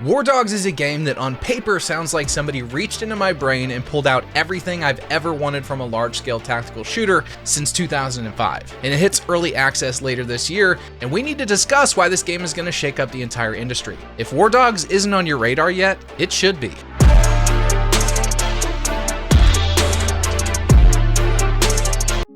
WARDOGS is a game that on paper sounds like somebody reached into my brain and pulled out everything I've ever wanted from a large-scale tactical shooter since 2005. And it hits early access later this year, and we need to discuss why this game is going to shake up the entire industry. If WARDOGS isn't on your radar yet, it should be.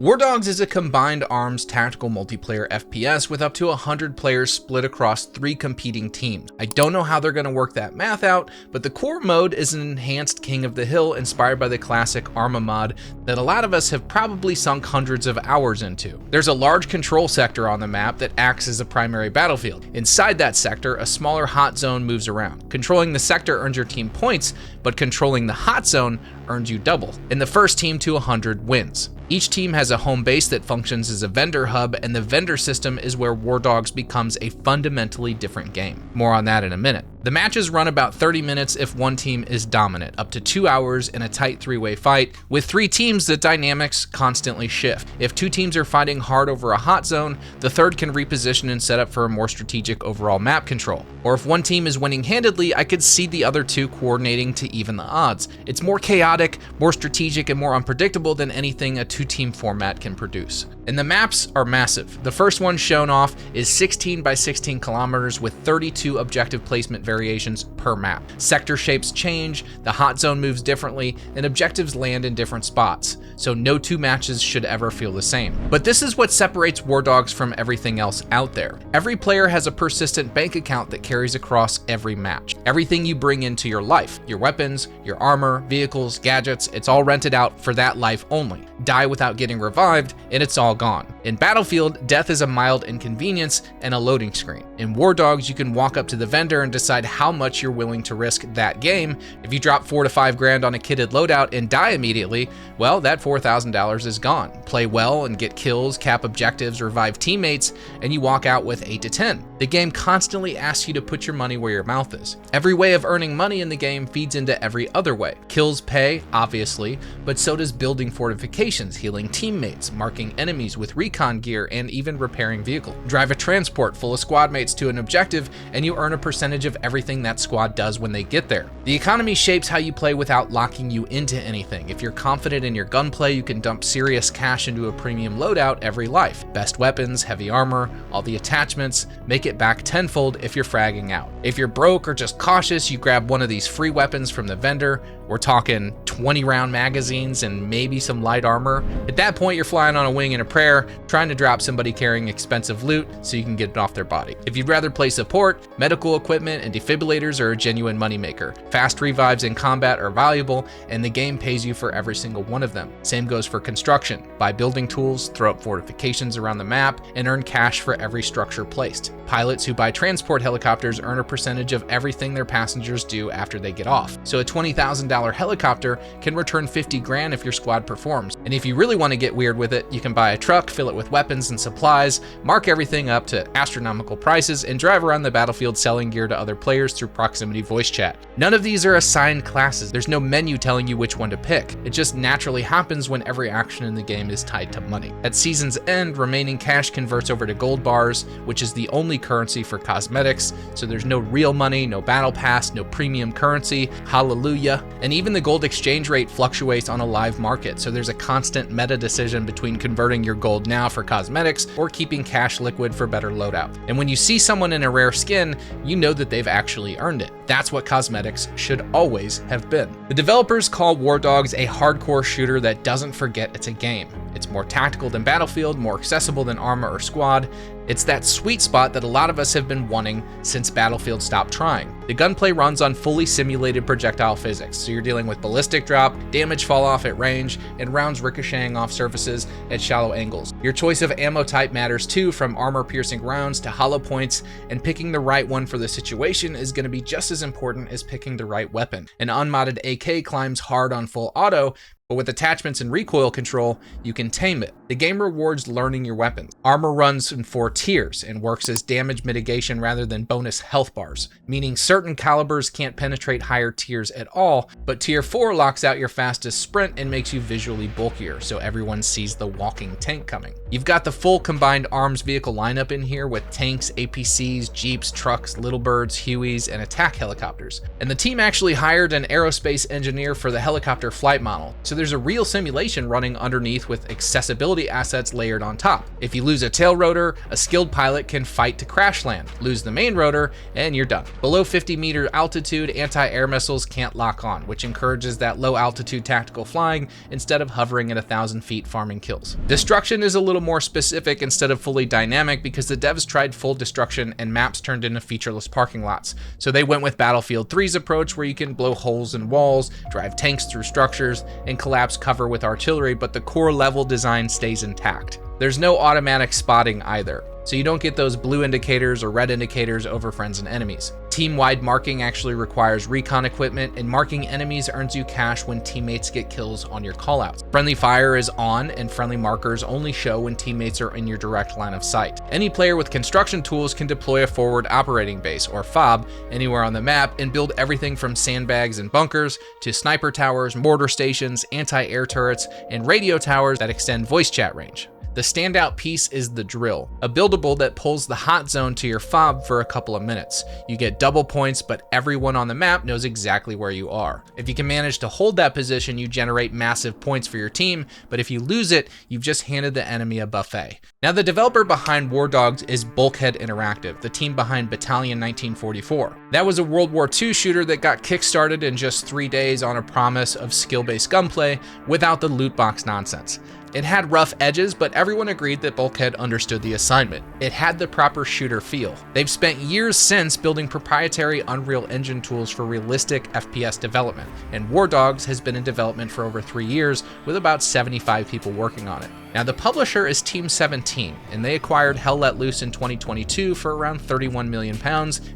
WARDOGS is a combined arms tactical multiplayer FPS with up to 100 players split across 3 competing teams. I don't know how they're going to work that math out, but the core mode is an enhanced King of the Hill inspired by the classic Arma mod that a lot of us have probably sunk hundreds of hours into. There's a large control sector on the map that acts as a primary battlefield. Inside that sector, a smaller hot zone moves around. Controlling the sector earns your team points, but controlling the hot zone earns you double. And the first team to 100 wins. Each team has a home base that functions as a vendor hub, and the vendor system is where WARDOGS becomes a fundamentally different game. More on that in a minute. The matches run about 30 minutes if one team is dominant, up to 2 hours in a tight 3-way fight. With 3 teams, the dynamics constantly shift. If 2 teams are fighting hard over a hot zone, the third can reposition and set up for a more strategic overall map control. Or if one team is winning handedly, I could see the other 2 coordinating to even the odds. It's more chaotic, more strategic, and more unpredictable than anything a 2-team format can produce. And the maps are massive. The first one shown off is 16 by 16 kilometers with 32 objective placement variations per map. Sector shapes change, the hot zone moves differently, and objectives land in different spots, so no 2 matches should ever feel the same. But this is what separates WARDOGS from everything else out there. Every player has a persistent bank account that carries across every match. Everything you bring into your life, your weapons, your armor, vehicles, gadgets, it's all rented out for that life only. Die without getting revived, and it's all gone. In Battlefield, death is a mild inconvenience and a loading screen. In WARDOGS, you can walk up to the vendor and decide how much you're willing to risk that game. If you drop $4 to $5 grand on a kitted loadout and die immediately, well, that $4,000 is gone. Play well and get kills, cap objectives, revive teammates, and you walk out with 8 to 10. The game constantly asks you to put your money where your mouth is. Every way of earning money in the game feeds into every other way. Kills pay, obviously, but so does building fortifications, healing teammates, marking enemies with recon gear, and even repairing vehicles. Drive a transport full of squad mates to an objective, and you earn a percentage of everything that squad does when they get there. The economy shapes how you play without locking you into anything. If you're confident in your gunplay, you can dump serious cash into a premium loadout every life. Best weapons, heavy armor, all the attachments, make it back tenfold if you're fragging out. If you're broke or just cautious, you grab one of these free weapons from the vendor. We're talking 20-round magazines and maybe some light armor. At that point, you're flying on a wing in a prayer, trying to drop somebody carrying expensive loot so you can get it off their body. If you'd rather play support, medical equipment and defibrillators are a genuine moneymaker. Fast revives in combat are valuable, and the game pays you for every single one of them. Same goes for construction. Buy building tools, throw up fortifications around the map, and earn cash for every structure placed. Pilots who buy transport helicopters earn a percentage of everything their passengers do after they get off. So a $20,000 helicopter can return 50 grand if your squad performs. And if you really want to get weird with it, you can buy a truck, fill it with weapons and supplies, mark everything up to astronomical prices, and drive around the battlefield selling gear to other players through proximity voice chat. None of these are assigned classes. There's no menu telling you which one to pick. It just naturally happens when every action in the game is tied to money. At season's end, remaining cash converts over to gold bars, which is the only currency for cosmetics, so there's no real money, no battle pass, no premium currency, hallelujah. And even the gold exchange rate fluctuates on a live market, so there's a constant meta decision between converting your gold now for cosmetics or keeping cash liquid for better loadout. And when you see someone in a rare skin, you know that they've actually earned it. That's what cosmetics should always have been. The developers call WARDOGS a hardcore shooter that doesn't forget it's a game. It's more tactical than Battlefield, more accessible than Arma or Squad. It's that sweet spot that a lot of us have been wanting since Battlefield stopped trying. The gunplay runs on fully simulated projectile physics, so you're dealing with ballistic drop, damage fall off at range, and rounds ricocheting off surfaces at shallow angles. Your choice of ammo type matters too, from armor-piercing rounds to hollow points, and picking the right one for the situation is going to be just as important as picking the right weapon. An unmodded AK climbs hard on full auto, but with attachments and recoil control, you can tame it. The game rewards learning your weapons. Armor runs in 4 tiers and works as damage mitigation rather than bonus health bars, meaning certain calibers can't penetrate higher tiers at all, but tier 4 locks out your fastest sprint and makes you visually bulkier, so everyone sees the walking tank coming. You've got the full combined arms vehicle lineup in here with tanks, APCs, jeeps, trucks, little birds, Hueys, and attack helicopters. And the team actually hired an aerospace engineer for the helicopter flight model, so there's a real simulation running underneath with accessibility assets layered on top. If you lose a tail rotor, a skilled pilot can fight to crash land. Lose the main rotor, and you're done. Below 50-meter altitude, anti-air missiles can't lock on, which encourages that low-altitude tactical flying instead of hovering at 1,000 feet farming kills. Destruction is a little more specific instead of fully dynamic because the devs tried full destruction and maps turned into featureless parking lots. So they went with Battlefield 3's approach where you can blow holes in walls, drive tanks through structures, and collapse cover with artillery, but the core level design stays intact. There's no automatic spotting either, so you don't get those blue indicators or red indicators over friends and enemies. Team-wide marking actually requires recon equipment, and marking enemies earns you cash when teammates get kills on your callouts. Friendly fire is on, and friendly markers only show when teammates are in your direct line of sight. Any player with construction tools can deploy a forward operating base, or FOB, anywhere on the map and build everything from sandbags and bunkers to sniper towers, mortar stations, anti-air turrets, and radio towers that extend voice chat range. The standout piece is the drill, a buildable that pulls the hot zone to your fob for a couple of minutes. You get double points, but everyone on the map knows exactly where you are. If you can manage to hold that position, you generate massive points for your team, but if you lose it, you've just handed the enemy a buffet. Now, the developer behind WARDOGS is Bulkhead Interactive, the team behind Battalion 1944. That was a World War II shooter that got kickstarted in just 3 days on a promise of skill-based gunplay without the loot box nonsense. It had rough edges, but everyone agreed that Bulkhead understood the assignment. It had the proper shooter feel. They've spent years since building proprietary Unreal Engine tools for realistic FPS development, and WARDOGS has been in development for over 3 years with about 75 people working on it. Now, the publisher is Team17, and they acquired Hell Let Loose in 2022 for around £31 million,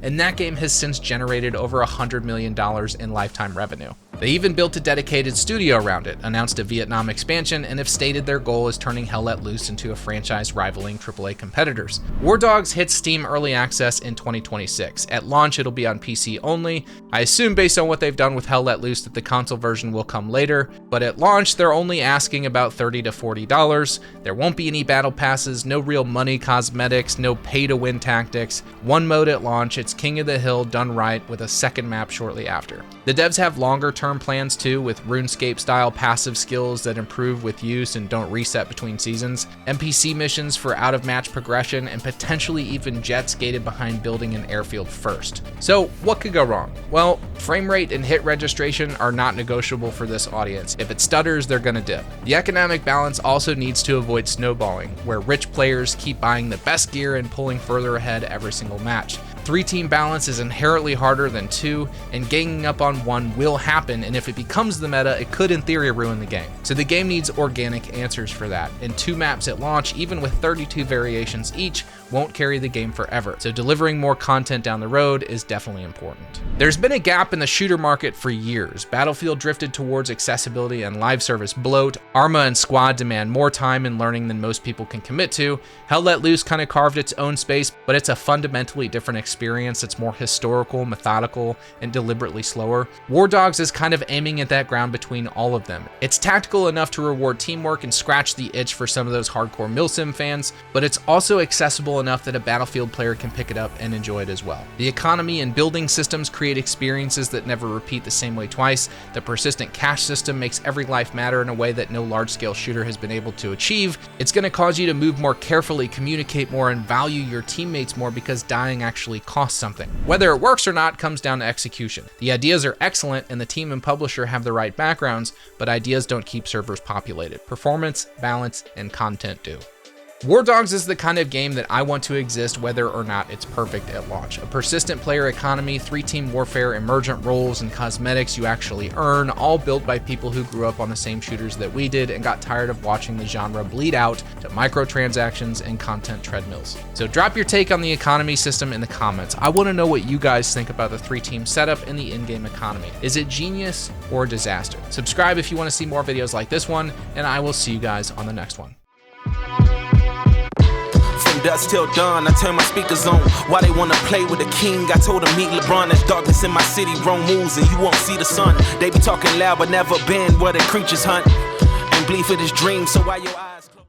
and that game has since generated over $100 million in lifetime revenue. They even built a dedicated studio around it, announced a Vietnam expansion, and have stated their goal is turning Hell Let Loose into a franchise rivaling AAA competitors. WARDOGS hits Steam Early Access in 2026. At launch, it'll be on PC only. I assume based on what they've done with Hell Let Loose that the console version will come later, but at launch, they're only asking about $30 to $40. There won't be any battle passes, no real money cosmetics, no pay-to-win tactics. One mode at launch, it's King of the Hill done right with a second map shortly after. The devs have longer-term plans too, with RuneScape-style passive skills that improve with use and don't reset between seasons, NPC missions for out-of-match progression, and potentially even jets gated behind building an airfield first. So what could go wrong? Well, frame rate and hit registration are not negotiable for this audience. If it stutters, they're gonna dip. The economic balance also needs to avoid snowballing, where rich players keep buying the best gear and pulling further ahead every single match. 3-team balance is inherently harder than 2, and ganging up on 1 will happen, and if it becomes the meta, it could in theory ruin the game. So the game needs organic answers for that, and 2 maps at launch, even with 32 variations each, won't carry the game forever, so delivering more content down the road is definitely important. There's been a gap in the shooter market for years. Battlefield drifted towards accessibility and live service bloat. Arma and Squad demand more time and learning than most people can commit to. Hell Let Loose kind of carved its own space, but it's a fundamentally different experience that's more historical, methodical, and deliberately slower. WARDOGS is kind of aiming at that ground between all of them. It's tactical enough to reward teamwork and scratch the itch for some of those hardcore milsim fans, but it's also accessible enough that a Battlefield player can pick it up and enjoy it as well. The economy and building systems create experiences that never repeat the same way twice. The persistent cash system makes every life matter in a way that no large-scale shooter has been able to achieve. It's going to cause you to move more carefully, communicate more, and value your teammates more because dying actually costs something. Whether it works or not comes down to execution. The ideas are excellent and the team and publisher have the right backgrounds, but ideas don't keep servers populated. Performance, balance, and content do. WARDOGS is the kind of game that I want to exist whether or not it's perfect at launch. A persistent player economy, 3-team warfare, emergent roles, and cosmetics you actually earn, all built by people who grew up on the same shooters that we did and got tired of watching the genre bleed out to microtransactions and content treadmills. So drop your take on the economy system in the comments. I want to know what you guys think about the 3-team setup and the in-game economy. Is it genius or a disaster? Subscribe if you want to see more videos like this one, and I will see you guys on the next one. Dusk till dawn, I turn my speakers on. Why they wanna play with the king? I told them meet LeBron. There's darkness in my city, wrong moves and you won't see the sun. They be talking loud but never been where the creatures hunt and bleed for this dream. So why your eyes